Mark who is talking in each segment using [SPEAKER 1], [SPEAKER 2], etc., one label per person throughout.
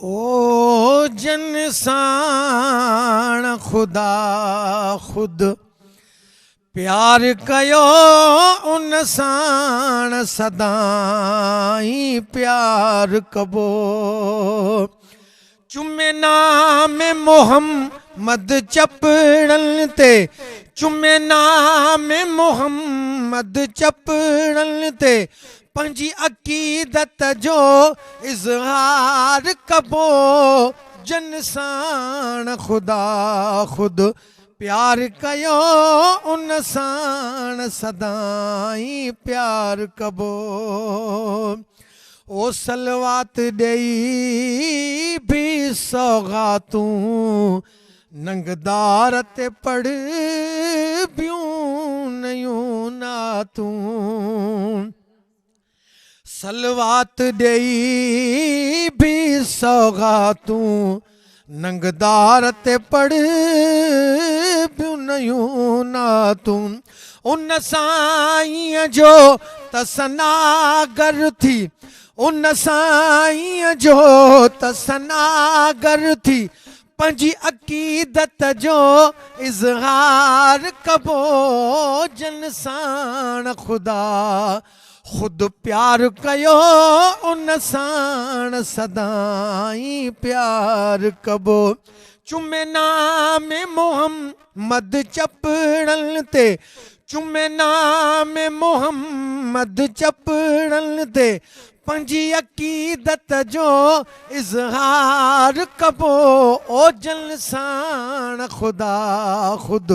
[SPEAKER 1] ओ जन साण खुदा खुद प्यार कयो उन साण सदाई प्यार कबो। चुमे नाम मोहम्मद चपड़न ते, चुमे नाम मोहम्मद चपड़न ते पंजी अकीदत जो इज़हार कबो। जन साण खुदा खुद प्यार कयो उन साण सदाई प्यार कबो। ओ सलवात ॾेई भी सौगातूं नंगदार ते पढ़ बियूं नयूं नातूं। सलवात ॾेई भी सौगातूं नंगदार ते पढ़ बियूं नयूं नातूं। उन साईं जो तसनागर थी, उन साईं जो तसनागर थी पंजी अकीदत जो इज़हार कबो। जन साण खुदा खुद प्यार कयो उन साण सदाई प्यार कबो। चुमे नाम मोहम्मद चपड़न ते, चुमे नाम मोहम्मद चपड़न ते पंजी अकीदत जो इज़हार कबो। ओ जन साण खुदा खुद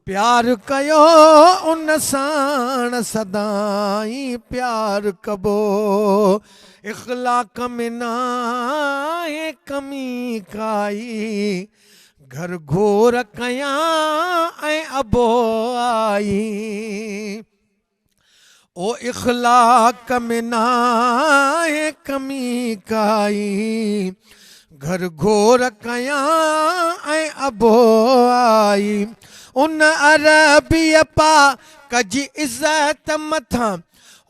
[SPEAKER 1] प्यार कयो उन साण सदाई प्यार कबो। इख़लाक़ में नाहे कमी काई, घर घोर कयां ऐं अबो आई। ओ इख़लाक़ में नाहे कमी काई, घर घोर कयां ऐं अबो आई। उन अरबीअ पाक जी इज़्ज़त मथां,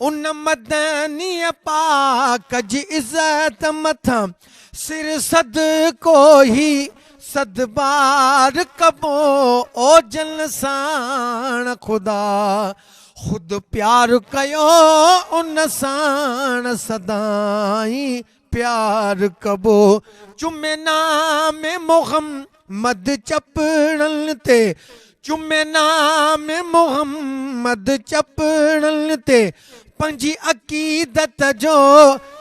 [SPEAKER 1] उन मदनी पाक जी इज़्ज़त मथां सिर सदको ही सदबार कबो। ओ जन साण खुदा खुद प्यार कयो उन साण सदाई प्यार कबो। चुमे नाम मोहम्मद चपड़न ते, चुमे नाम मोहम्मद चपड़न ते पंजी अकीदत जो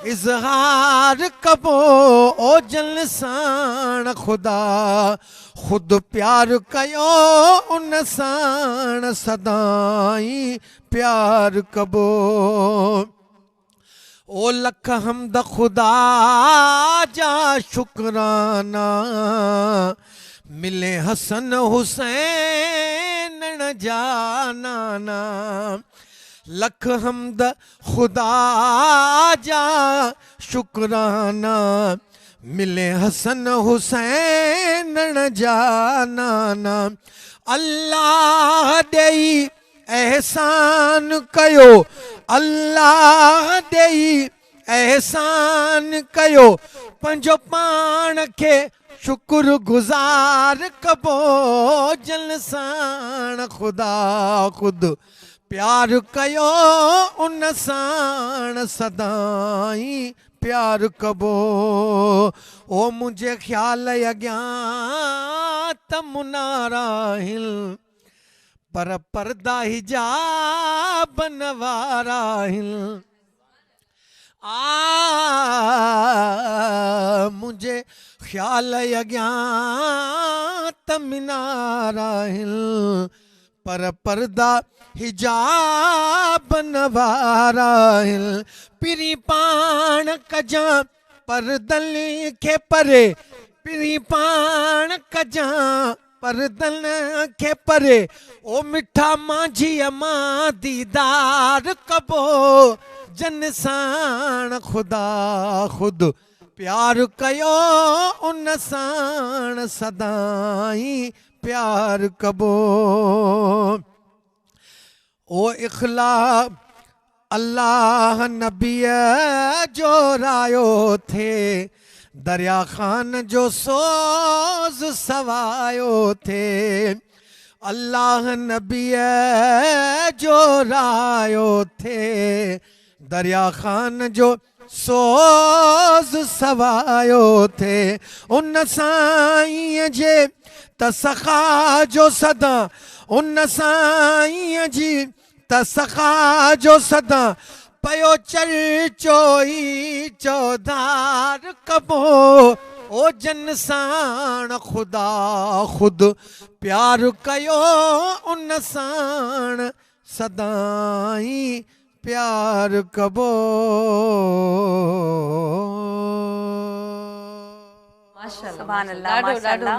[SPEAKER 1] इज़हार कबो। ओ जन साण खुदा खुद प्यार कयो उन साण सदाई प्यार कबो। ओ लख हमद खुदा जा शुकराना मिले हसन हुसैन न जाना। लख हमद खुदा जा शुकराना मिले हसन हुसैन न जाना। अल्लाह देई एहसान कयो, अल्लाह देई एहसान कयो पंहिंजो पाण खे शुक्र गुज़ार कबो। जन साण खुदा खुद प्यार कयो उन साण सदाई प्यार कबो। ओ मुंहिंजे ख़्याल अॻियां त मुनाराहिल पर पर्दा हिजाब न वाराहिल। मुंहिंजे ख़्याल अॻियां त मिनाराहिल पर पर्दा हिजाब न वाराहिल। पिरी पाण कजां परदन खे परे, पिरी पाण कजां परदन खे परे। ओ मिठा मांझीअ मां दीदार कबो। जन साण खुदा खुद प्यार कयो उन साण सदाई प्यार कबो। ओ इख़लाक़ अल्लाह नबीअ जो रायो थे दरिया खान जो सोज़ सवायो थे अल्लाह नबी जो रायो थे दरिया खान जो सोज़ सवायो थे उन साईं जे तसखा जो सदा उन साईं जी तसखा जो सदा पयो चर्चोई चौधार कबो ओ जन साण खुदा खुद प्यार कयो उन साण सदाई प्यार कबो।
[SPEAKER 2] माशाल्लाह
[SPEAKER 3] सुभान अल्लाह,
[SPEAKER 2] ॾाढो
[SPEAKER 3] माशाल्लाह।
[SPEAKER 2] ॾाढो